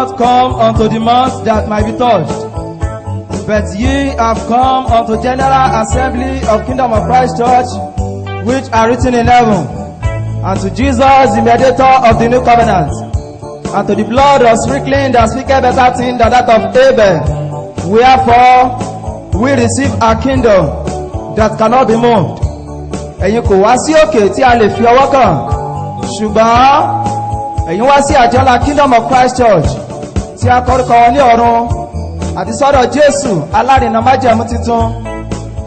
not come unto the mount that might be touched, but ye have come unto general assembly of Kingdom of Christ Church, which are written in heaven, and to Jesus, the mediator of the new covenant, and to the blood of sprinkling that speaketh better thing than that of Abel. Wherefore, we receive a kingdom that cannot be moved. Ẹ̀yin kò wá sí òkè tí a lè fi ọwọ́ kàn, ṣùgbọ́n ẹ̀yin wá sí àjọlá Kingdom of Christ Church tí a kọ́rúkọ wọn ní ọ̀run, àti sọ́dọ̀ Jésù alárinà májẹ̀mú titun,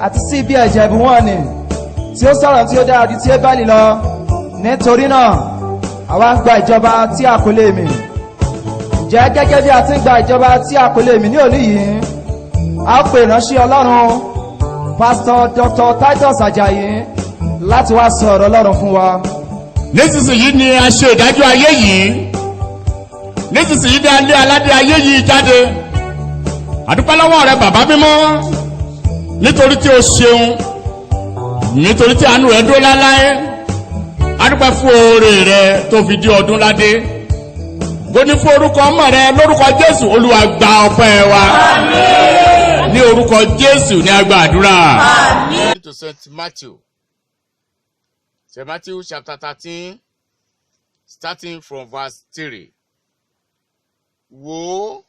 àti sí ibi ẹ̀jẹ̀ ìbúwọ̀n ni tí ó sọ̀rọ̀ tí ó dára ju ti Ébẹ́lì lọ. Nítorí náà àwa ń gba ìjọba tí a kò lè mì. Ǹjẹ́ gẹ́gẹ́ bí a ti ń gba ìjọba tí a kò lè mì ní òní yìí, a ó pè ìránṣẹ́ Ọlọ́run Pastor Dr. Titus Ajayi láti wá sọ ọ̀rọ̀ Ọlọ́run fún wa. Nísinsìnyí ni a ṣe ìdájọ́ ayé yìí. Nísinsìnyí ni a lé aládé ayé yìí jáde. Àdúpẹ́ lọ́wọ́ rẹ bàbá mímọ́, nítorí tí o ṣeun, nítorí tí àánú rẹ dúró láláé. Àdúpẹ́ fún oore rẹ tó fi di ọdún ládé. Gbóní fún orúkọ ọmọ rẹ lórúkọ Jésù, Olúwa gba ọpẹ́ wa. Àmín. Ní orúkọ Jésù ní a gba àdúrà. Àmín. To St. Matthew. St. Matthew chapter 13, starting from verse 3. Wò,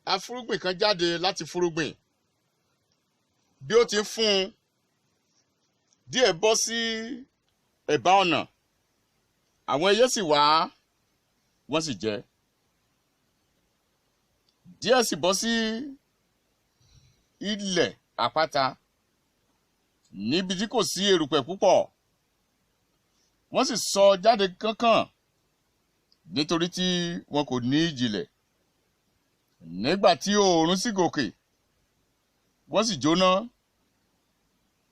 afúrúgbìn kan jáde láti fúrúgbìn. Bí ó ti ń fún, díẹ̀ bọ́ sí ẹ̀bá ọ̀nà. Àwọn ẹyẹ sì wá, wọ́n sì jẹ. Díẹ̀ sì bọ́ sí ilẹ̀ àpáta, níbi tí kò sí erùpẹ̀ púpọ̀. Wọ́n sì sọ jáde kánkán, nítorí tí wọn kò ní ìjìnlẹ̀. Nígbà tí oòrùn sì gòkè, wọ́n sì jóná,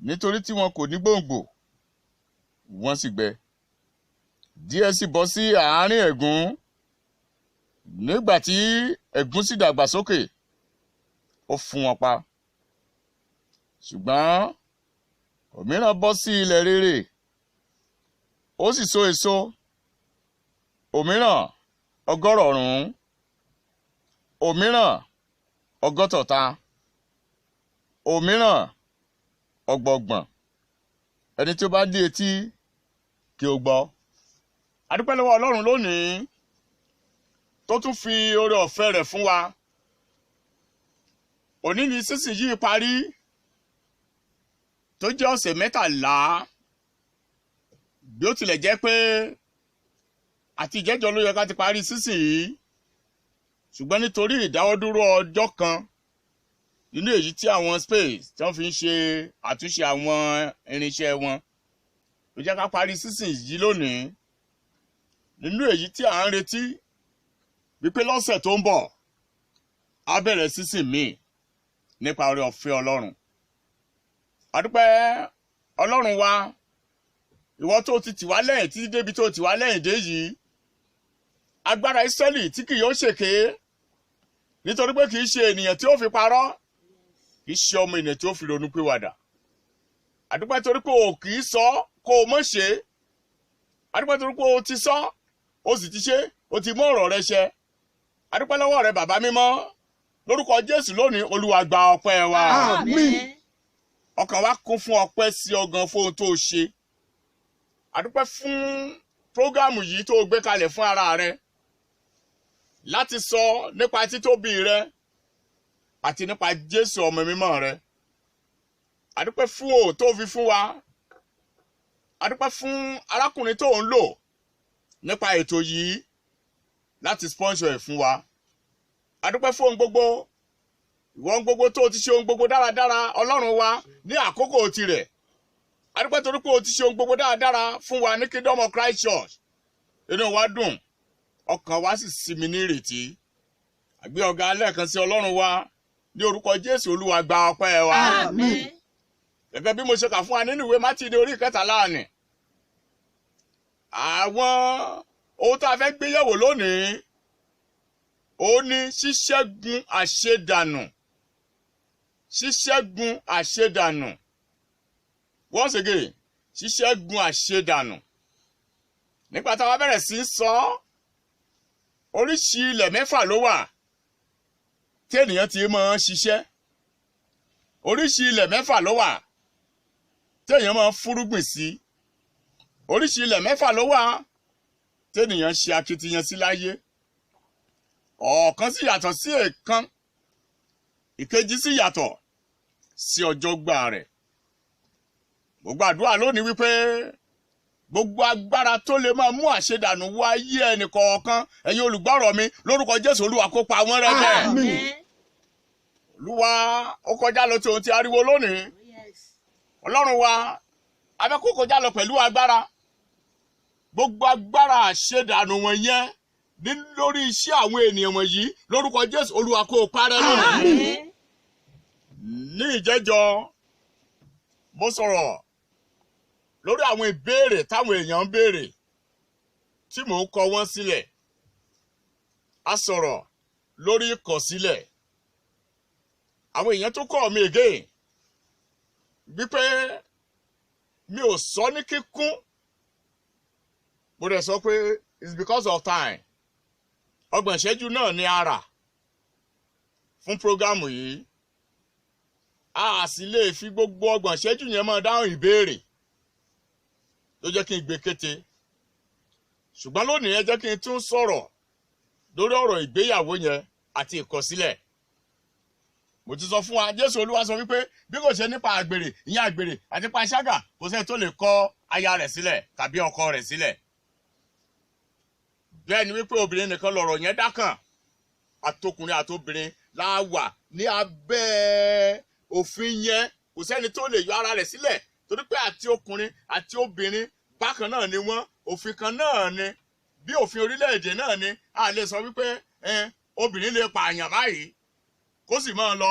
nítorí tí wọn kò ní gbòǹgbò, wọ́n sì gbẹ. Díẹ̀ sì bọ́ sí àárín ẹ̀gún. Nígbà tí ẹ̀gún sì dàgbà sókè, ó fún wọn pa. Ṣùgbọ́n òmíràn bọ́ sí ilẹ̀ rere, ó sì so èso. Òmíràn 100, òmíràn 150, òmíràn 30. Ẹni tí ó bá ní etí kí ó gbọ́. A dúpẹ́ lọ́wọ́ Ọlọ́run lónìí tó tún fi oore ọ̀fẹ́ rẹ̀ fún wa. Òní ni sísìn yìí parí, tó jẹ́ ọ̀sẹ̀ 13. Bí ó tilẹ̀ jẹ́ pé àti ìjẹ́jọ́ ló yẹ ká ti parí sísìn yìí, ṣùgbọ́n nítorí ìdáwọ́dúró ọjọ́ kan nínú èyí tí àwọn space tí wọ́n fi ń ṣe àtúnṣe àwọn irinṣẹ́ wọn, ló jẹ́ ká parí sísìn yìí lónìí. Nínú èyí tí à ń retí wípé lọ́sẹ̀ tó ń bọ̀ á bẹ̀rẹ̀ sísìn míì nípa oore ọ̀fẹ́ Ọlọ́run. A dúpẹ́ Ọlọ́run wa, ìwọ tó ti tì wá lẹ́yìn títí débi tó tì wá lẹ́yìn dé yìí. Agbára Ísírẹ́lì tí kì yóò ṣèké, nítorí pé kì í ṣe ènìyàn tí ó fi parọ́, kì í ṣe ọmọ ènìyàn tí ó fi ronú pìwàdà. A dúpẹ́ torí pé o kì í sọ kó o mọ̀ ṣe. A dúpẹ́ torí pé o ti sọ, o sì ti ṣe, o ti mú ọ̀rọ̀ rẹ ṣẹ. A dúpẹ́ lọ́wọ́ rẹ bàbá mímọ́, lórúkọ Jésù lónìí, Olúwa gba ọpẹ́ wa. Àmín. Ọkàn wa kún fún ọpẹ́ sí ọ gan fún ohun tó ṣe. A dúpẹ́ fún prógámù yìí tó gbé kalẹ̀ fún ara rẹ, láti sọ nípa títóbi rẹ àti nípa Jésù ọmọ mímọ́ rẹ. A dúpẹ́ fún o tó fi fún wa. A dúpẹ́ fún arákùnrin tó ń lò nípa ètò yìí láti sponsor ẹ̀ fún wa. A dúpẹ́ fún ohun gbogbo, ìwọ ohun gbogbo tó ti ṣe ohun gbogbo dáradára Ọlọ́run wa ní àkókò tirẹ̀. A dúpẹ́ torí pé o ti ṣe ohun gbogbo dáradára fún wa ní Kingdom of Christ Church. Inú wa dùn, ọkàn wa sì sinmi ní ìrètí. Àgbé ọ̀gá lẹ́ẹ̀kan sí Ọlọ́run wa, ní orúkọ Jésù, Olúwa gba ọpẹ́ wa. Àmín. Gẹ́gẹ́ bí mo ṣe kà fún wa nínú ìwé Mátíù orí 13 ni. Àwọn ohun tó a fẹ́ gbé yẹ̀wò lónìí, ó ní ṣíṣẹ́gun àṣedànù. Ṣíṣẹ́gun àṣedànù. Once again, ṣíṣẹ́gun àṣedànù. Nígbà táwa bẹ̀rẹ̀ sí sọ oríṣi ilẹ̀ mẹ́fà ló wà tí ènìyàn ti máa ń ṣiṣẹ́. Oríṣi ilẹ̀ mẹ́fà ló wà tí ènìyàn máa ń fúrúgbìn sí. Oríṣi ilẹ̀ mẹ́fà ló wà tí ènìyàn ṣe akitiyan sí láyé. Ọ̀kan sì yàtọ̀ sí èèkan, ìkejì sì yàtọ̀ sí ọjọ́ gbà rẹ̀. Mo gbàdúrà lónìí wípé gbogbo agbára tó lè máa mú àṣedànù wọ ayé ẹnì kọ̀ọ̀kan, ẹ̀yin olùgbọ́rọ̀ mi, lórúkọ Jésù Olúwa kó pa wọ́n rẹ́ bẹ́ẹ̀. Olúwa ó kọjá lọ tí òun ti ariwo lónìí. Ọlọ́run wa abẹ́ kó kọjá lọ pẹ̀lú agbára. Gbogbo agbára àṣedànù wọ̀nyẹn ní lórí iṣẹ́ àwọn ènìyàn wọ̀nyí, lórúkọ Jésù Olúwa kó parẹ́ lónìí. Ní ìjẹ́jọ́ mo sọ̀rọ̀ lórí àwọn ìbéèrè táwọn èèyàn ń béèrè tí mò ń kọ wọ́n sílẹ̀. A sọ̀rọ̀ lórí ìkọ̀sílẹ̀. Àwọn èèyàn tó kọ̀ mí again wípé mi ò sọ ní kíkún. Mo dẹ̀ sọ pé it's because of time. 30 ìṣẹ́jú náà ni a rà fún prógámù yìí. A sì lè fi gbogbo 30 ìṣẹ́jú yẹn máa dáhùn ìbéèrè ló jẹ́ kí n gbé kété. Ṣùgbọ́n lónìí ẹ jẹ́ kí n tún sọ̀rọ̀ lórí ọ̀rọ̀ ìgbéyàwó yẹn àti ìkọ̀sílẹ̀. Mo ti sọ fún wa, Jésù Olúwa sọ wípé bí kò ṣe nípa àgbèrè, ìyẹn àgbèrè àti panṣágà, kò sẹ́ni tó lè kọ aya rẹ̀ sílẹ̀ tàbí ọkọ rẹ̀ sílẹ̀. Bẹ́ẹ̀ ni wípé obìnrin nìkan lọ̀rọ̀ yẹn dákàn. Àtọkùnrin àtobìnrin la wà ní abẹ́ òfin yẹn. Kò sẹ́ni tó lè yọ ara rẹ̀ sílẹ̀ torí pé àti ọkùnrin àti obìnrin bákan náà ni wọ́n. Òfin kan náà ni, bí òfin orílẹ̀-èdè náà ni. A lè sọ wípé obìnrin lè pààyàn báyìí kó sì máa lọ,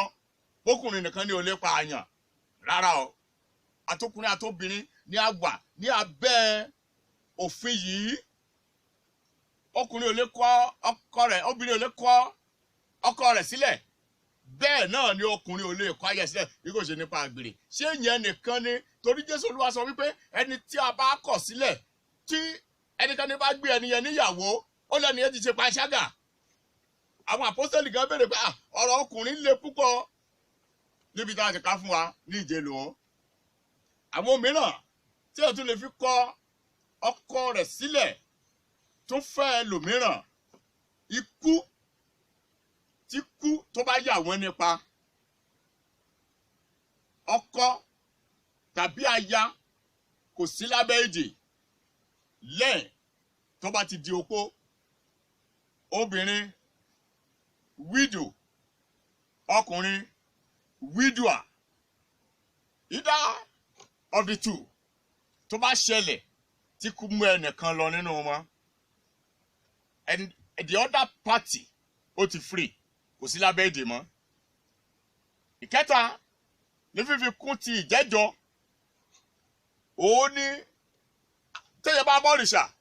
ọkùnrin nìkan ni ò lè pààyàn. Rárá o, àtọkùnrin àtobìnrin ni a wà ní abẹ́ òfin yìí. Ọkùnrin ò lè kọ ọkọ rẹ̀, obìnrin ò lè kọ ọkọ rẹ̀ sílẹ̀. Bẹ́ẹ̀ náà ni ọkùnrin ò lè kọ aya sílẹ̀ bí kò ṣe nípa àgbèrè. Ṣé ìyẹn nìkan ni? Torí Jésù Olúwa sọ wípé ẹni tí a bá kọ̀ sílẹ̀, tí ẹnikẹ́ni bá gbé ẹni yẹn níyàwó, ó lẹ́ni yẹn ti ṣe panṣágà. Àwọn àpọ́sítélì gan béèrè pé ọ̀rọ̀ ọkùnrin le púpọ̀ níbi tá a ti ká fún wa ní ìjẹ́lò. Àwọn mìíràn tí ó tún lè fi kọ ọkọ rẹ̀ sílẹ̀ tún fẹ́ ẹlòmíràn. Ikú tí kú tó bá yà wọ́n nípa, ọkọ tàbí aya kò sí lábẹ́ ìdè lẹ́yìn tó bá ti di opó. Obìnrin widow, ọkùnrin widower. Either of the two tó bá ṣẹlẹ̀ tí kú mú ẹnìkan lọ nínú wọn, and the other party ó ti free, kò sí lábẹ́ ìdè mọ́. Ìkẹta ní fífi kún ti ìjẹ́jọ́, òun ní tẹ́yẹ bá bọ́rìṣà,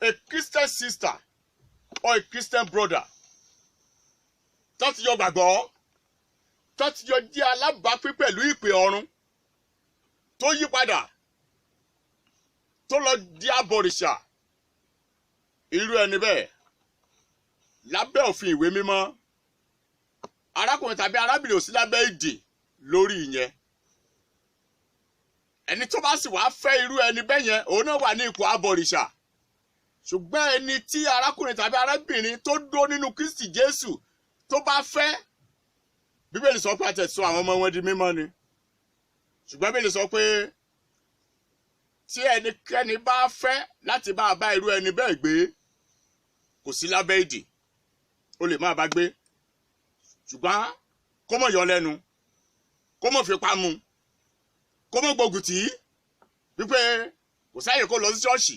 a Christian sister or a Christian brother tó ti yọ gbàgbọ́, tó ti yọ jẹ́ alábàápín pẹ̀lú ìpè ọ̀run, tó yí padà, tó lọ di abọ̀rìṣà. Irú ẹni bẹ́ẹ̀ lábẹ́ òfin ìwé mímọ́, arákùnrin tàbí arábìnrin ò sí lábẹ́ ìdè lórí ìyẹn. Ẹni tó bá sì wá fẹ́ irú ẹni bẹ́ẹ̀ yẹn, òun náà wà ní ipò abọ̀rìṣà. Ṣùgbọ́n ẹni tí arákùnrin tàbí arábìnrin tó dó nínú Kristi Jésù tó bá fẹ́, Bíbélì sọ pé àtẹ̀sọ àwọn ọmọ wọn di mímọ́ ni. Ṣùgbọ́n Bíbélì sọ pé tí ẹnikẹ́ni bá fẹ́ láti bá irú ẹni bẹ́ẹ̀ gbé, kò sí lábẹ́ ìdè, ó lè má bá gbé. Ṣùgbọ́n kó mọ̀ yọ lẹ́nu, kó mọ̀ fipá mú, kó mọ̀ gbógun tì í wípé kò sáyè kó lọ sí ṣọ́ọ̀ṣì,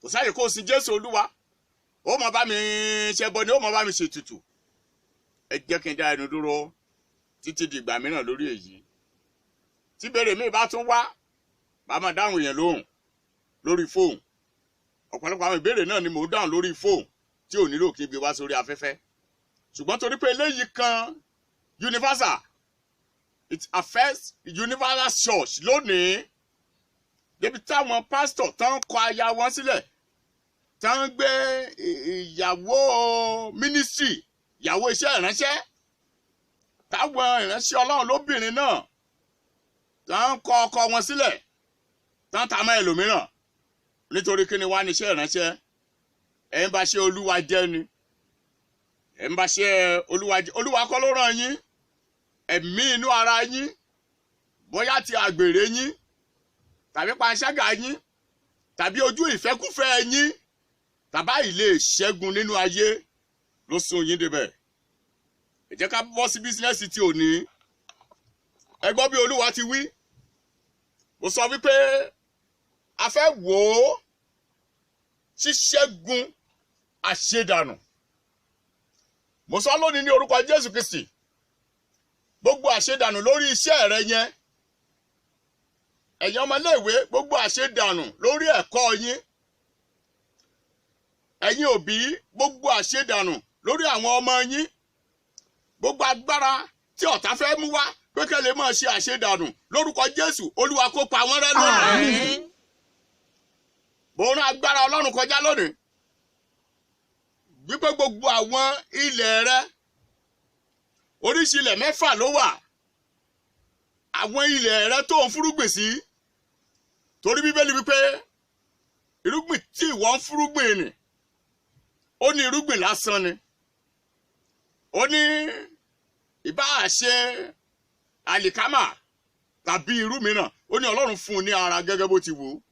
kò sáyè kó sin Jésù Olúwa, ó mọ̀ bá mi ṣẹbọ ni ó mọ̀ bá mi ṣètùtù. Ẹ jẹ́ kí n dá ẹnu dúró títí di ìgbà mìíràn lórí èyí. Tí béèrè mi bá tún wá, bá máa dáhùn yẹn lóhùn lórí fóònù. Ọ̀pọ̀lọpọ̀ àwọn ìbéèrè náà ni mò ń dáhùn lórí fóònù tí ò nílò kí n gbé wá sórí afẹ́fẹ́. Ṣùgbọ́n torí pé eléyìí kan universal, it affects universal church lónìí. Débi táwọn pásítọ̀ tán kọ aya wọn sílẹ̀, tá ń gbé ìyàwó mínísírì, ìyàwó iṣẹ́ ìránṣẹ́, táwọn ìránṣẹ́ Ọlọ́run lóbìnrin náà tá ń kọ ọkọ wọn sílẹ̀, tá ń ta mọ́ ẹlòmíràn nítorí kí ni wá ní iṣẹ́ ìránṣẹ́. ẹ̀ ń bá ṣe Olúwa jẹ́ ni, ẹ̀ ń bá ṣe Olúwa jẹ́. Olúwa kọ́ ló rán yín, ẹ̀mí inú ara yín, bóyá ti àgbèrè yín tàbí panṣágà yín tàbí ojú ìfẹ́kúfẹ́ yín tàbá ilé ìṣẹ́gun nínú ayé ló sún yín débẹ̀. ẹ jẹ́ ká bọ́ sí bísínẹ́sì tí ò ní. ẹ gbọ́ bí Olúwa ti wí. mo sọ wípé a fẹ́ wò ó ṣíṣẹ́gun àṣedànù. mo sọ lónìí ní orúkọ Jésù Kristi, gbogbo àṣedànù lórí iṣẹ́ rẹ yẹn, ẹ̀yin ọmọléèwé, gbogbo àṣedànù lórí ẹ̀kọ́ yín, ẹ̀yin òbí, gbogbo àṣedànù lórí àwọn ọmọ yín, gbogbo agbára tí ọ̀tá fẹ́ mú wá pé kẹ́ lè máa ṣe àṣedànù, lórúkọ Jésù Olúwa kó pa wọ́n rẹ́ lónìí. mo rán agbára Ọlọ́run kọjá lónìí wípé gbogbo àwọn ilẹ̀ rẹ, oríṣi ilẹ̀ 6 ló wà. àwọn ilẹ̀ rẹ tó ń fúrúgbìn sí, torí Bíbélì wípé irúgbìn tí ìwọ ń fúrúgbìn ni, ó ní irúgbìn lásán ni. ó ní ìbáà ṣe àlìkámà tàbí irú mìíràn, ó ní Ọlọ́run fún un ní ara gẹ́gẹ́ bó ti wù ú.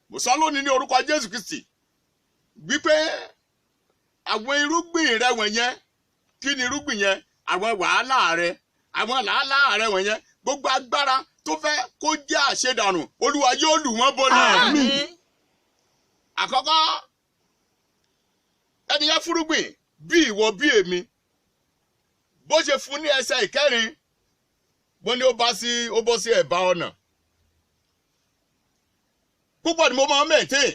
mo sọ lónìí ní orúkọ Jésù Kristi wípé àwọn irúgbìn rẹ wọ̀nyẹn, kí ni irúgbìn yẹn? àwọn wàhálà rẹ, àwọn làálàá rẹ wọ̀nyẹn, gbogbo agbára tó fẹ́ kó jẹ́ àṣedànù, Olúwa yóò lù wọ́n bọ́lẹ̀. àkọ́kọ́, ẹni yẹn fúrúgbìn bí ìwọ bí èmi, bó ṣe fún ní ẹsẹ̀ ìkẹrin, bó ní ó bọ́ sí ẹ̀bá ọ̀nà. púpọ̀ ni mo máa ń mẹ̀tẹ́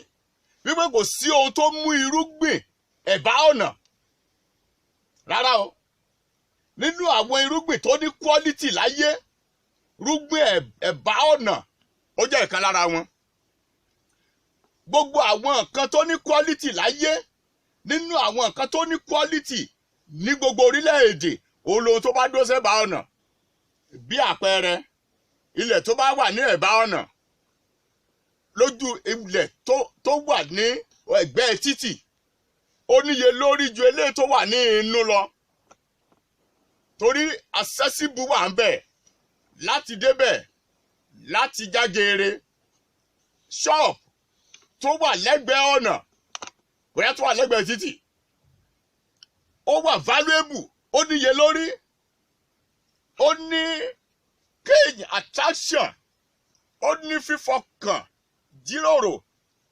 wípé kò sí ohun tó mú irúgbìn ẹ̀bá ọ̀nà rárá o. nínú àwọn irúgbìn tó ní quality láyé, irúgbìn ẹ̀bá ọ̀nà ó jẹ́ ìkan lára wọn. gbogbo àwọn nǹkan tó ní quality láyé, nínú àwọn nǹkan tó ní quality ní gbogbo orílẹ̀-èdè, òun lohun tó bá dúró sẹ́bàá ọ̀nà. bí àpẹẹrẹ, ilẹ̀ tó bá wà ní ẹ̀bá ọ̀nà, lójú ilẹ̀ tó wà ní ẹ̀gbẹ́ títì, ó níye lórí ju eléyìí tó wà ní inú lọ, torí accessible wà ń bẹ̀ láti débẹ̀, láti jágeere. shop tó wà lẹ́gbẹ̀ẹ́ ọ̀nà, bóyá tó wà lẹ́gbẹ̀ẹ́ títì, ó wà valuable, ó níye lórí, ó ní kéèyàn attraction, ó ní fífọkàn jíròrò,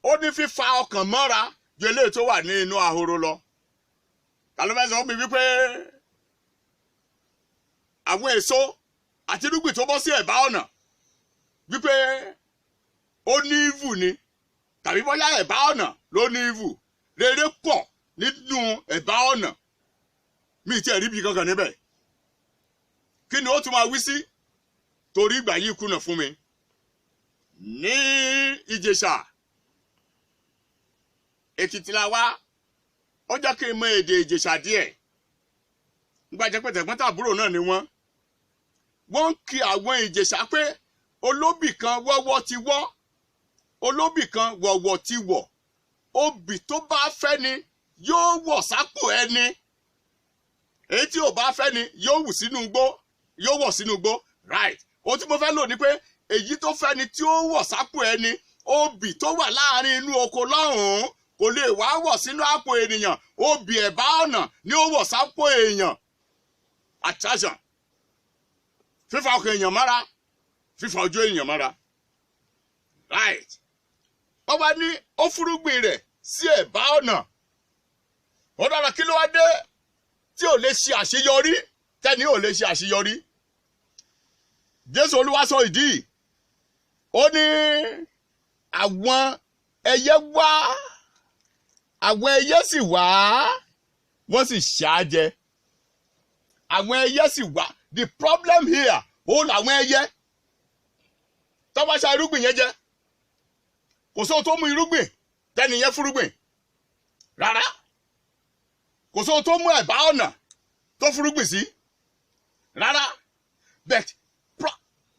ó ní fífa ọkàn mọ́ra ju eléyìí tó wà ní inú ahoro lọ. ta ló fẹ́ sọ mi wípé àwọn èso àti irúgbìn tó bọ́ sí ẹ̀bá ọ̀nà wípé ó ní ìvù ni, tàbí bóyá ẹ̀bá ọ̀nà ló ní ìvù? rere pọ̀ nínú ẹ̀bá ọ̀nà, mi ì tiẹ̀ rí ibi kankan níbẹ̀. kí ni ó tún máa wí sí? torí ìgbà yìí kùnà fún mi. ní Ìjẹ̀ṣà Èkìtì la wá, ó jẹ́ kí n mọ èdè Ìjẹ̀ṣà díẹ̀. nígbà jẹ́ pé tẹ̀gbọ́n-tàbúrò náà ni wọ́n ń kí àwọn Ìjẹ̀ṣà pé olóbì kan wọ́wọ́ ti wọ́, olóbì kan wọ̀wọ̀ ti wọ̀, obì tó bá fẹ́ ni yóò wọ̀ sápò ẹni, èyí tí ò bá fẹ́ ni yóò wọ̀ sínú igbó. right. ohun tí mo fẹ́ lò ní pé èyí tó fẹ́ ni tí ó wọ̀ sápò ẹni, obì tó wà láàrin inú oko lọ́hùn-ún kò lè wá wọ̀ sínú àpò ènìyàn, obì ẹ̀bá ọ̀nà ni ó wọ̀ sápò èèyàn. attraction, fífa ọkàn èèyàn mọ́ra, fífa ojú èèyàn mọ́ra. right. ó wá ní ó fúrúgbìn rẹ̀ sí ẹ̀bá ọ̀nà. ó dára, kí ló wá dé tí ò lè ṣe àṣeyọrí, tẹ́ni ò lè ṣe àṣeyọrí? Jésù Olúwa sọ ìdí. ó ní àwọn ẹyẹ wá, àwọn ẹyẹ sì wá, wọ́n sì ṣáájẹ. àwọn ẹyẹ sì wá. the problem here, ó làwọn ẹyẹ tó bá ṣa irúgbìn yẹn jẹ. kò sóhun tó mú irúgbìn tẹ́ni yẹn fúrúgbìn rárá kò sóhun tó mú ẹ̀bá ọ̀nà tó fúrúgbìn sí rárá but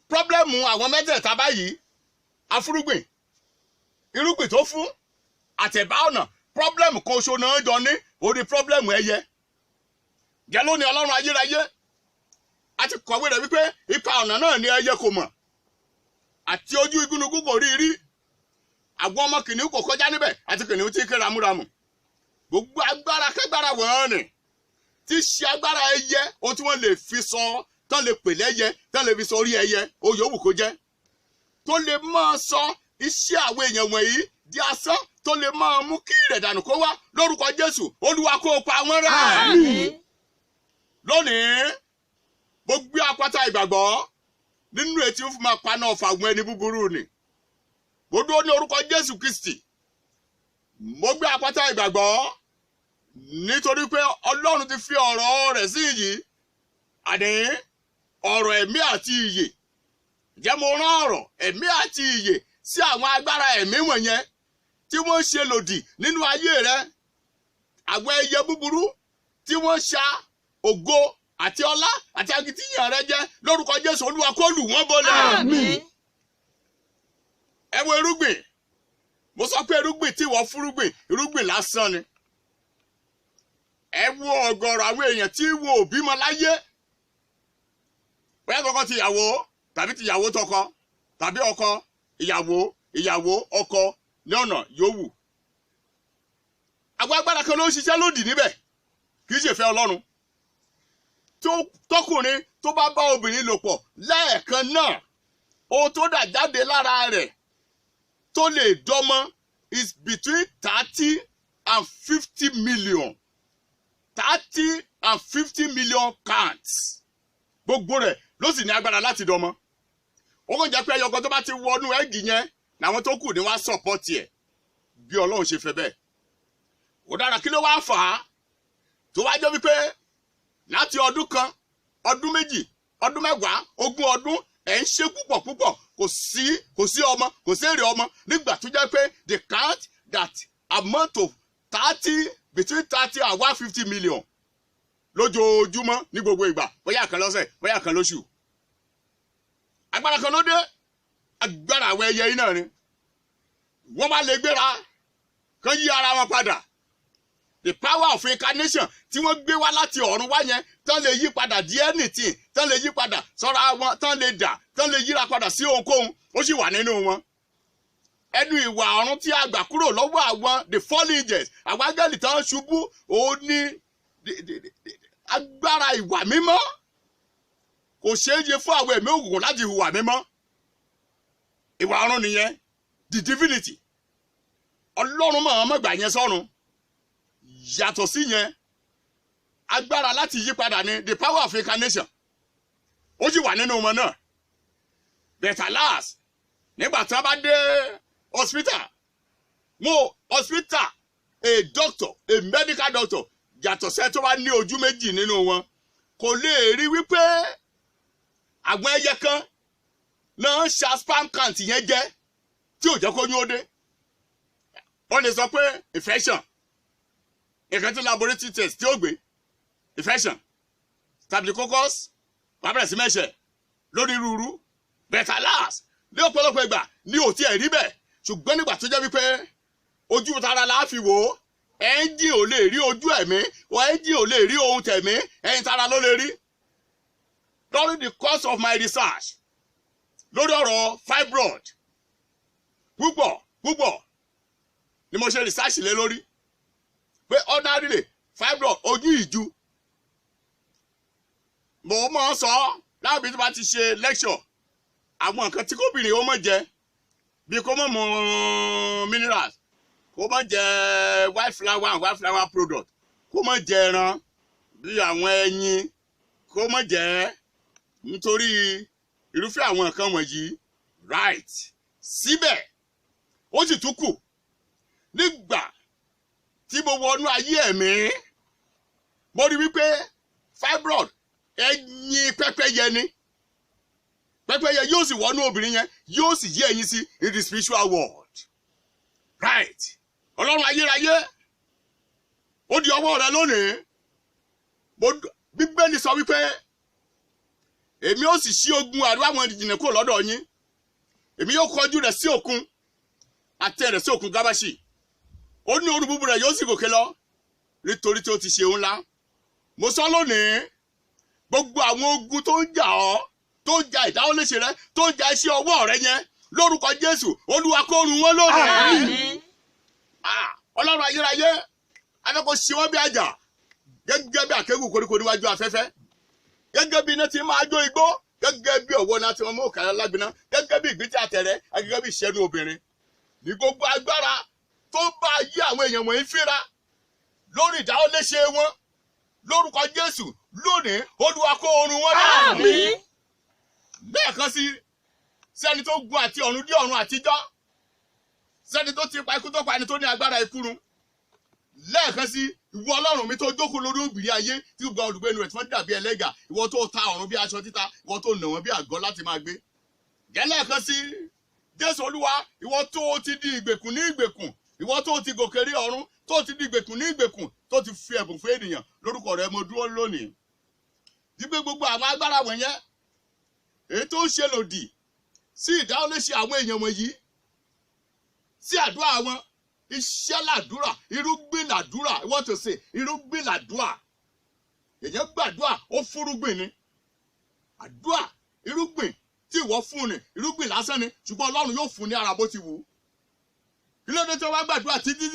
pọ́blẹ́mù àwọn mẹ́tẹ̀ẹ̀ta báyìí afúrúgbìn irúgbìn tó fún àtẹ̀bá ọ̀nà pọ́blẹ́mù kan oṣù náà jọ ní orí pọ́blẹ́mù ẹyẹ jẹ́ lónìí ọlọ́run ayérayé a ti kọ̀wé rẹ̀ wípé ipa ọ̀nà náà ni ẹyẹ kò mọ̀ àti ojú igúnnugún kò rí rí àwọn ọmọ kìnìún kò kọjá níbẹ̀ àti kìnìún tí ké ramúramù gbogbo agbára kẹgbára wọ̀n ni tí ṣe agbára ẹyẹ ohun tí wọ́n lè fi sọ tán lè pè lẹ́yẹ tán lè fi sọ orí ẹyẹ oyòwù kó jẹ́ tó lè máa sọ iṣẹ́ àwọn èèyàn wọ̀nyí di asán tó lè máa mú kí ìrẹ̀dànù kó wá lórúkọ Jésù Olúwa kó pa wọ́n rẹ́. Àmín. Lónìí mo gbé àpáta ìgbàgbọ́ nínú etí fún máa paná ọ̀fà àwọn ẹni búburú ni mo dúró ní orúkọ Jésù Kristi mo gbé àpáta ìgbàgbọ́ nítorí pé Ọlọ́run ti fi ọ̀rọ̀ rẹ̀ sí yìí àní ọ̀rọ̀ ẹ̀mí àti ìyè jẹ́ mo rán ọ̀rọ̀ ẹ̀mí àti ìyè sí àwọn agbára ẹ̀mí wọ̀nyẹn tí wọ́n ṣe lòdì nínú ayé rẹ àwọn ẹyẹ búburú tí wọ́n ṣa ògo àti ọlá àti akitiyan rẹ jẹ lórúkọ Jésù Olúwa kó lù wọ́n bọ́lẹ̀. Àmín. Ẹ wo irúgbìn mo sọ pé irúgbìn tí wọ́n fúrúgbìn irúgbìn lásán ni ẹ wo ọ̀gọ̀rọ̀ àwọn èèyàn tí wọn ò bímọ láyé bóyá tọkọ ti ìyàwó tàbí ti ìyàwó tọkọ tàbí ọkọ ìyàwó ọkọ ní ọ̀nà yòówù àwọn agbára kan ló ń ṣiṣẹ́ lòdì níbẹ̀ kì í ṣe fẹ́ Ọlọ́run tọkùnrin tó bá bá obìnrin lò pọ̀ lẹ́ẹ̀kan náà ohun tó dà jáde lára rẹ̀ tó lè dọ́mọ is between 30 and 50 million 30 and 50 million counts gbogbo rẹ̀ ló sì ní agbára láti dọ́mọ ó kàn jẹ́ pé ẹyọkan tó bá ti wọnú ẹ́gì yẹn làwọn tó kù ní wá sọ̀pọ̀tì ẹ̀ bí Ọlọ́run ṣe fẹ́ bẹ́ẹ̀ ó dára kí ló wá fà á tó wá jẹ́ wípé láti ọdún kan ọdún méjì ọdún mẹ́wàá 20 ọdún ẹ̀ ń ṣe púpọ̀ kò sí ọmọ kò sí èrè ọmọ nígbà tó jẹ́ pé the count that amount of 30 between 30 and 150 million lójoojúmọ́ ní gbogbo ìgbà bóyá kan lọ́sẹ̀ bóyá kan lóṣù agbára kan ló dé agbára àwọn ẹyẹ yìí náà ni wọ́n bá lè gbéra kán yí ara wọn padà the power of incarnation tí wọ́n gbé wá láti ọ̀run wá yẹn tán lè yí padà di anything tán lè yí padà sọ́ra wọn tán lè dà tán lè yíra padà sí ohunkóhun ó sì wà nínú wọn ẹnu ìwà ọ̀run tí a gbà kúrò lọ́wọ́ àwọn the fallen angels àwọn áńgẹ́lì tán ṣubú ó ní agbára ìwà mímọ́ kò ṣeé ṣe fún àwọn ẹ̀mí òkùnkùn láti hùwà mímọ́ ìwà ọ̀run nìyẹn the divinity Ọlọ́run mọ̀ gbà yẹn sọ́run yàtọ̀ sí yẹn agbára láti yí padà ní the power of incarnation ó sì wà nínú wọn náà but alas nígbà tí wọ́n bá dé hospital a doctor a medical doctor yàtọ̀ sẹ́ tó bá ní ojú méjì nínú wọn kò lè rí wípé àwọn ẹyẹ kan náà ṣa sperm count yẹn jẹ́ tí ò jẹ́ kó yún ó dé wọ́n lè sọ pé infection nǹkan tí laboratory test tí ó gbé infection staphylococcus wàá bẹ̀rẹ̀ sí mẹ́ṣẹ̀ lórí rúurú better last ní ọ̀pọ̀lọpọ̀ ìgbà ní òtí ẹ̀ rí bẹ́ẹ̀ ṣùgbọ́n nígbà tó jẹ́ wípé ojú tara la fi wò ó ẹ́ńjìn ò lè rí ojú ẹ̀mí ẹ́ńjìn ò lè rí ohun tẹ̀mí ẹ̀yìn tara ló lè rí during the course of my research lórí ọ̀rọ̀ fibroid púpọ̀ ni mo ṣe research lé lórí pé ordinarily fibroid ojú ìju mo mọ̀ sọ láàbí tí wọ́n ti ṣe lecture àwọn nǹkan tí kóbìnrin ó mọ̀ jẹ bí kó mọ̀ mu minerals kó mọ̀ jẹ white flour and white flour product kó mọ̀ jẹ ẹran bí àwọn ẹyin kó mọ̀ jẹ nítorí irúfẹ́ àwọn nǹkan wọ̀nyí right síbẹ̀ ó sì tún kù nígbà tí mo wọnú ayé ẹ̀mí mo rí wípé fibroid ẹyin pẹ́pẹ́yẹ ni pẹ́pẹ́yẹ yóò sì wọnú obìnrin yẹn yóò sì yé ẹyin sí in the spiritual world right Ọlọ́run ayérayé ó di ọwọ́ rẹ lónìí. Bíbélì sọ wípé èmi ó sì ṣí ogun àríwá àwọn ìjìnlẹ̀ kúrò lọ́dọ̀ yín, èmi yóò kọjú rẹ̀ sí òkun àti ẹ̀rẹ̀ sí òkun Gábáṣì, ó ní orú búburú rẹ̀ yóò sì gòkè lọ nítorí tí ó ti ṣe ohun ńlá. Mo sọ lónìí, gbogbo àwọn ogun tó ń jà ọ́, tó ń jà ìdáwọ́léṣe rẹ, tó ń jà iṣẹ́ ọwọ́ rẹ yẹn, lórúkọ Jésù Olúwa kó run wọ́n lónìí. Ọlọ́run ayérayé adẹ́kọ̀ọ́ ṣe wọ́n bí àjà, gẹ́gẹ́ bí àkékù koríko níwájú afẹ́fẹ́, gẹ́gẹ́ bí iná ti máa jó igbó, gẹ́gẹ́ bí ọ̀wọ́ náà ti máa mú òkàrà lágbiná, gẹ́gẹ́ bí ìgbín tí a tẹ̀rẹ̀, gẹ́gẹ́ bí ìṣẹ́nu obìnrin. Ní gbogbo agbára tó bá yí àwọn èèyàn wọ̀nyí fínra lórí ìdáwọ́léṣe wọn, lórúkọ Jésù lónìí Olúwa kó run wọ́n lónìí. Lẹ́ẹ̀kan sí sẹ́ni tó gun àti ọ̀run dé ọ̀run àtijọ́, sẹ́ni tó ti pa ikú tó pa ẹni tó ní agbára ikú run. Lẹ́ẹ̀kan sí ìwọ Ọlọ́run mi tó jókòó lórí òbìrí ayé tí gbogbo olùgbé inú rẹ̀ tí wọ́n dàbí ẹlẹ́gà, ìwọ tó ta ọ̀run bí aṣọ títa, ìwọ tó nà wọ́n bí àgọ́ láti máa gbé. Lẹ́ẹ̀kan sí Jésù Olúwa, ìwọ tó ti di ìgbèkùn ní ìgbèkùn, ìwọ tó ti gòkè rí ọ̀run, tó ti di ìgbèkùn ní ìgbèkùn, tó ti fi ẹ̀bùn fún ènìyàn, lórúkọ rẹ mo dúró lónìí. Dípé gbogbo àwọn agbára wọ̀nyẹn èyí tó ń ṣe lòdì sí ìdáwọ́léṣe àwọn èèyàn wọ̀nyí, sí àdúrà wọn, iṣẹ́ làdúrà, irúgbìn làdúrà, wọ́n tó ṣe irúgbìn làdúrà. Èèyàn gbàdúrà ó fúrúgbìn ni. Àdúrà irúgbìn tí ìwọ fún ni, irúgbìn lásán ni, ṣùgbọ́n Ọlọ́run yóò fún ní ara bó ti wù ú. Kí ló dé tí wọ́n bá gbàdúrà títí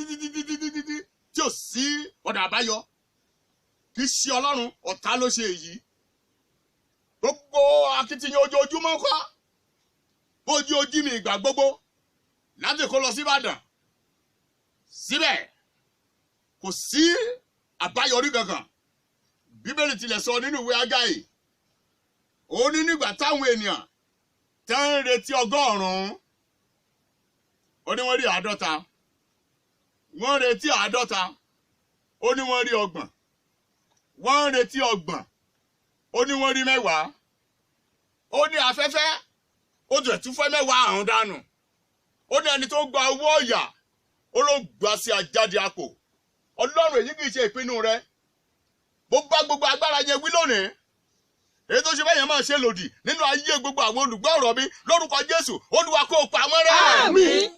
tí ò sí ọ̀nà àbáyọ? Kì í ṣe Ọlọ́run, ọ̀tá ló ṣe èyí. Gbogbo akitiyan ojoojúmọ́ kọ́, bójú ojí mi ìgbà gbogbo láti kó lọ sí Ìbàdàn. Síbẹ̀ kò sí àbáyọrí kankan. Bíbélì tilẹ̀ sọ nínú ìwé Ágáì, ó ní nígbà táwọn ènìyàn tẹ́ ń retí 100, ó ní wọ́n rí 50, wọ́n retí 50, ó ní wọ́n rí 30, wọ́n retí 30, ó ní wọ́n rí 10, ó ní afẹ́fẹ́ ó tẹ̀ tún fẹ́ 10 àrùn dànù, ó ní ẹni tó gba owó ọ̀yà ó ló gbà sí àjáde àpò. Ọlọ́run èyí kìí ṣe ìpinnu rẹ. Bó bá gbogbo agbára yẹn wí lónìí, èyí tó ṣe bẹ́ẹ̀ yẹn máa ṣe lòdì nínú ayé gbogbo àwọn olùgbọ́ ọ̀rọ̀ mi, lórúkọ Jésù Olúwa kó pa wọ́n rẹ́. Àmín.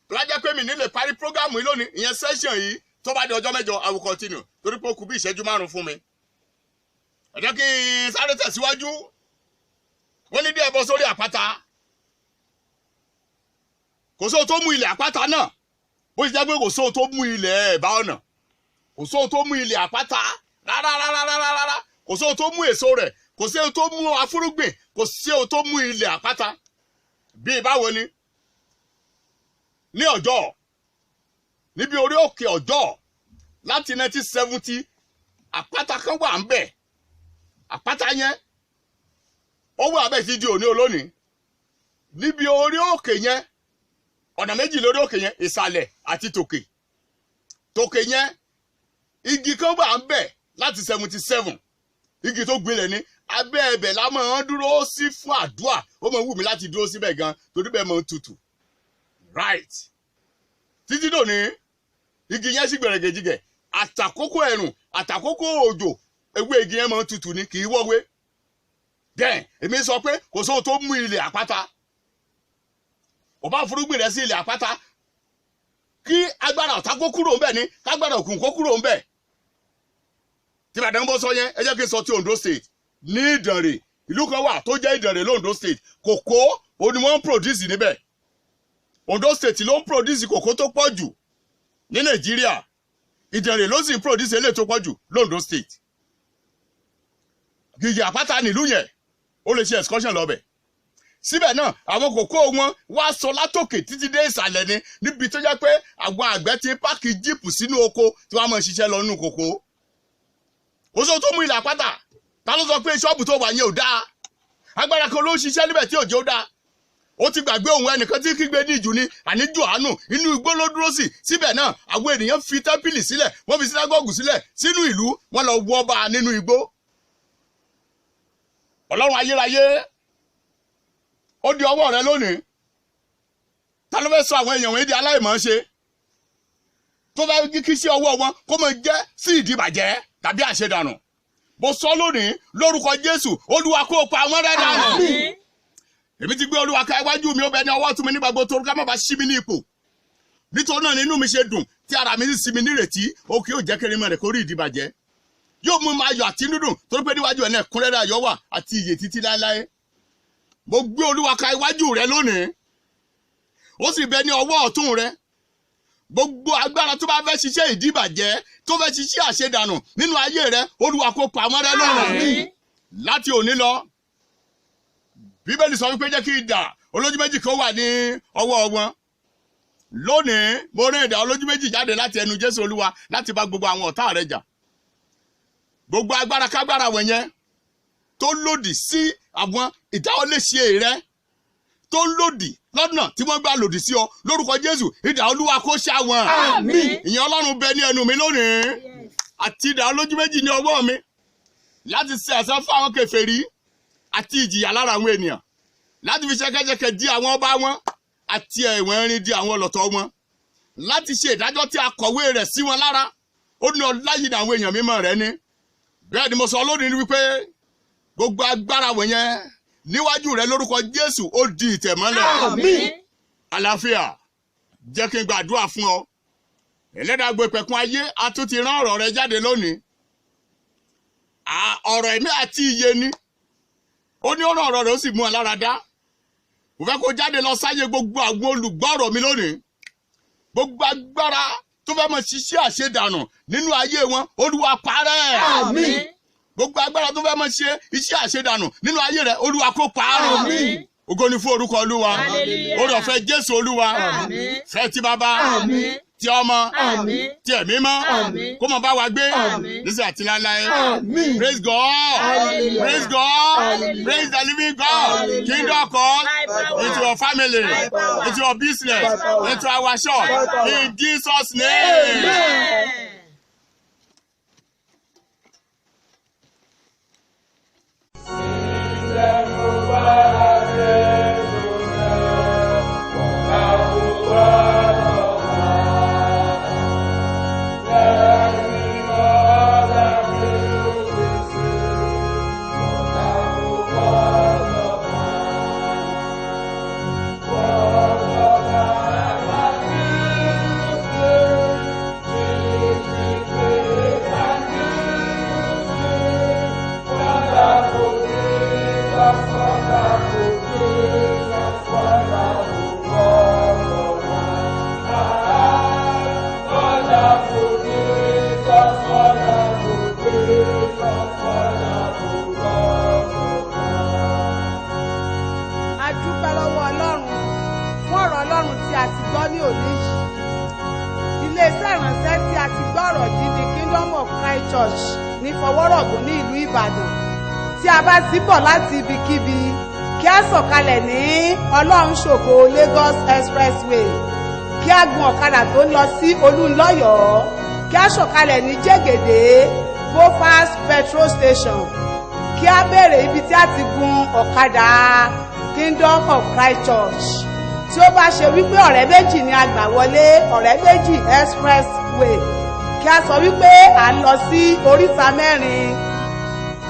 Lájẹ́ pé mi nílè parí prógámù yìí lónìí, ìyẹn sẹ́ṣọ̀n yìí tó bá di ọjọ́ mẹ́jọ I will continue, torí pé ó kù bí ìṣẹ́jú 5 fún mi. Ẹ jẹ́ kí n sáré tẹ̀síwájú. Wọ́n ní díẹ̀ bọ́ sórí àpáta. Kò sóhun tó mú ilẹ̀ àpáta náà, bó ṣe jẹ́ pé kò sóhun tó mú ilẹ̀ ẹ̀bá ọ̀nà, kò sóhun tó mú ilẹ̀ àpáta rárá, kò sóhun tó mú èso rẹ̀, kò sóhun tó mú afúrúgbìn, kò sóhun tó mú ilẹ̀ àpáta. Bí báwo ni? Ní ọjọ́, níbi orí òkè ọjọ́ láti 1970, àpáta kan wà ń bẹ̀. Àpáta yẹn ó wà bẹ́ẹ̀ sí di òní olónìí. Níbi orí òkè yẹn, ọ̀nà méjì lórí òkè yẹn, ìsàlẹ̀ àti tòkè. Tòkè yẹn igi kan wà ń bẹ̀ láti 77, igi tó gbilẹ̀ ní abẹ́ ẹbẹ̀ la máa ń dúró sí fún àdúà. Ó máa ń wù mí láti dúró síbẹ̀ gan torí bẹ́ẹ̀ máa ń tutù. Right. Títí dòní igi yẹn sì gbẹ̀rẹ̀gẹ̀jigẹ̀, àtàkókò ẹ̀rùn àtàkókò òjò ewé igi yẹn máa ń tutù ní, kì í wọ́wé. Then èmi sọ pé kò sóhun tó mú ilẹ̀ àpáta. Ó bá fúrúgbìn rẹ̀ sí ilẹ̀ àpáta, kí agbára ọ̀tá kó kúrò ńbẹ̀ ni, kágbára òkun kó kúrò ńbẹ̀. Tí Ìbàdàn bó sọ yẹn, ẹ jẹ́ kí n sọ ti Ondo State. Ní Ìdànrè, ìlú kan wà tó jẹ́ Ìdànrè l'Ondo State. Kòkó ó ní wọ́n ń produce níbẹ̀. Ondo State ló ń produce kòkó tó pọ̀ jù ní Nàìjíríà. Ìdànrè ló sì ń produce eléyìí tó pọ̀ jù l'Ondo State. Gìgì àpáta nílùú yẹn, ó lè ṣe excursion lọ́bẹ̀. Síbẹ̀ náà àwọn kòkó wọn wá sọ látòkè títí dé ìsàlẹ̀ ni, níbi tó jẹ́ pé àwọn àgbẹ̀ ti páàkì jíìpù sínú oko tí wọ́n máa ṣiṣẹ́ lọ nínú kòkó. Kò sóhun tó mú ilẹ̀ àpáta. Ta ló sọ pé ṣọ́ọ̀bù tó wà yẹn ò dáa? Agbára kan ló ń ṣiṣẹ́ níbẹ̀ tí òjò dáa. Ó ti gbàgbé ohun ẹnìkan tí kígbe ní ìjù ni, àní Jòhánù, inú igbó ló dúró sí. Síbẹ̀ náà àwọn ènìyàn fi tẹ́ḿpìlì sílẹ̀, wọ́n fi sínágọ́gù sílẹ̀ sínú ìlú, wọ́n lọ wọ́ bá nínú igbó. Ọlọ́run ayérayé, ó di ọwọ́ rẹ lónìí. Ta ló fẹ́ sọ àwọn èèyàn wọ̀nyí di aláìmọ̀ ṣe? tó fẹ́ kí sí ọwọ́ wọn kó máa jẹ́ sí ìdíbàjẹ́ tàbí àṣedànù. Mo sọ lónìí lórúkọ Jésù, Olúwa kó pa wọ́n rẹ́ dànù. Èmi ti gbé Olúwa ká iwájú mi, ó bẹ ní ọwọ́ ọ̀tún mi nígbà gbogbo torí ká má bàa ṣí mi ní ipò. Nítorí náà nínú mi ṣe dùn tí ara mi sì sí mi nírètí, ó kì yóò jẹ́ kéré mọ́ rẹ̀ kó rí ìdíbàjẹ́. Yóò mú máa yọ̀ àti nínú torí pé níwájú ẹ̀ náà ẹ̀kúnrẹ́rẹ́ ayọ̀ wà àti ìyè títí láéláé. Mo gbé Olúwa ká iwájú rẹ lónìí, ó sì bẹ ní ọwọ́ ọ̀tún rẹ. Gbogbo agbára tó bá fẹ́ ṣiṣẹ́ ìdíbàjẹ́, tó fẹ́ ṣiṣẹ́ àṣedànù nínú ayé rẹ, Olúwa kó pa wọ́n rẹ́ lónìí. Láti òní lọ, Bíbélì sọ wípé jẹ́ kí idà olójú méjì kan wà ní ọwọ́ wọn. Lónìí, mo rán idà olójú méjì jáde láti ẹnu Jésù Olúwa láti bá gbogbo àwọn ọ̀tá rẹ jà. Gbogbo agbára kágbára wọ̀nyẹn tó lòdì sí àwọn ìdáwọ́léṣe rẹ, tó lòdì lọ́nà tí wọ́n gbà lòdì sí ọ, lórúkọ Jésù, idà Olúwa kó ṣá wọn. Àmín. Ìyẹn Ọlọ́run bẹ ní ẹnu mi lónìí, àti idà olójú méjì ní ọwọ́ mi láti ṣe ẹ̀san fún àwọn kèfèrí àti ìjìyà lára àwọn ènìyàn, láti fi ṣẹ̀kẹ̀ṣẹ̀kẹ̀ di àwọn ọba wọn àti ẹ̀wọ̀n erin di àwọn ọlọ̀tọ̀ wọn, láti ṣe ìdájọ́ tí a kọ̀wé rẹ̀ sí wọn lára. Ó ní ọlá yìí ní àwọn èèyàn mímọ́ rẹ̀ ní. Bẹ́ẹ̀ ni mo sọ lónìí wípé gbogbo agbára wọ̀nyẹn níwájú rẹ̀ lórúkọ Jésù ó di ìtẹ̀mọ́lẹ̀. Àmín. Àlàáfíà, jẹ́ kí n gbàdúrà fún ọ. Ẹlẹ́dàá gbogbo ìpẹ̀kun ayé, a tún ti rán ọ̀rọ̀ rẹ jáde lónìí. Ọ̀rọ̀ ẹ̀mí àti ìyè ni. Ó ní ọ̀rọ̀ rẹ̀ ó sì mú ọ lára dá. Mo fẹ́ kó jáde lọ sáyé gbogbo àwọn olùgbọ́ ọ̀rọ̀ mi lónìí. Gbogbo agbára tó fẹ́ mọ ṣiṣẹ́ àṣedànù nínú ayé wọn, Olúwa parẹ́. Àmín. Gbogbo agbára tó fẹ́ mọ ṣe iṣẹ́ àṣedànù nínú ayé rẹ̀, Olúwa kó parẹ́. Àmín. Ògo ni fún orúkọ Olúwa. Oore ọ̀fẹ́ Jésù Olúwa. Àmín. Fẹ́ ti Baba. Àmín. Ti Ọmọ. Àmín. Ti Ẹ̀mí Mọ́. Àmín. Kó máa bá wa gbé. Àmín. Nísìnyí àti láéláé. Àmín. Praise God. Hallelujah. Praise God. Hallelujah. Praise the living God. Hallelujah. Kingdom come into your family, into your business, into our shop. In Jesus' name. Amen. Church ní Fọwọ́rọ̀gùn ní ìlú Ìbàdàn. Tí a bá ti bọ̀ láti ibikíbi, kí a sọ̀kalẹ̀ ní Ọlọ́run ṣògo Lagos Expressway, kí a gun ọ̀kadà tó ń lọ sí Olúńlọ́yọ̀ọ́, kí a sọ̀kalẹ̀ ní Jẹ́gẹ̀dẹ̀ Bofast Petrol Station, kí a béèrè ibi tí a ti gun ọ̀kadà Kingdom of Christ Church. Tí ó bá ṣe wípé ọ̀rẹ́ méjì ni a gbà wọlé ọ̀rẹ́ méjì Expressway, kí a sọ wípé à ń lọ sí oríta mẹ́rin.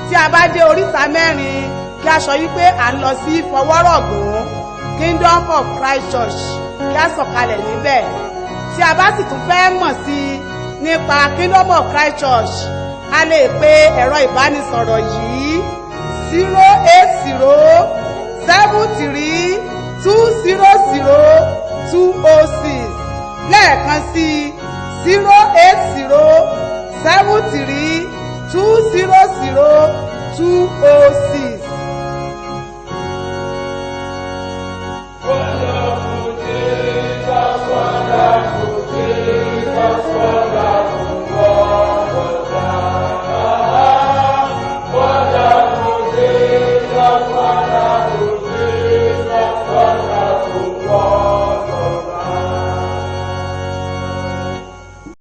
Tí a bá dé oríta mẹ́rin, kí a sọ wípé à ń lọ sí Fọwọ́rọ̀gùn Kingdom of Christ Church, kí a sọ̀kalẹ̀ níbẹ̀. Tí a bá sì tún fẹ́ mọ̀ sí nípa Kingdom of Christ Church, a lè pe ẹ̀rọ ìbánisọ̀rọ̀ yìí 08073200206. Lẹ́ẹ̀kan sí 08073200206.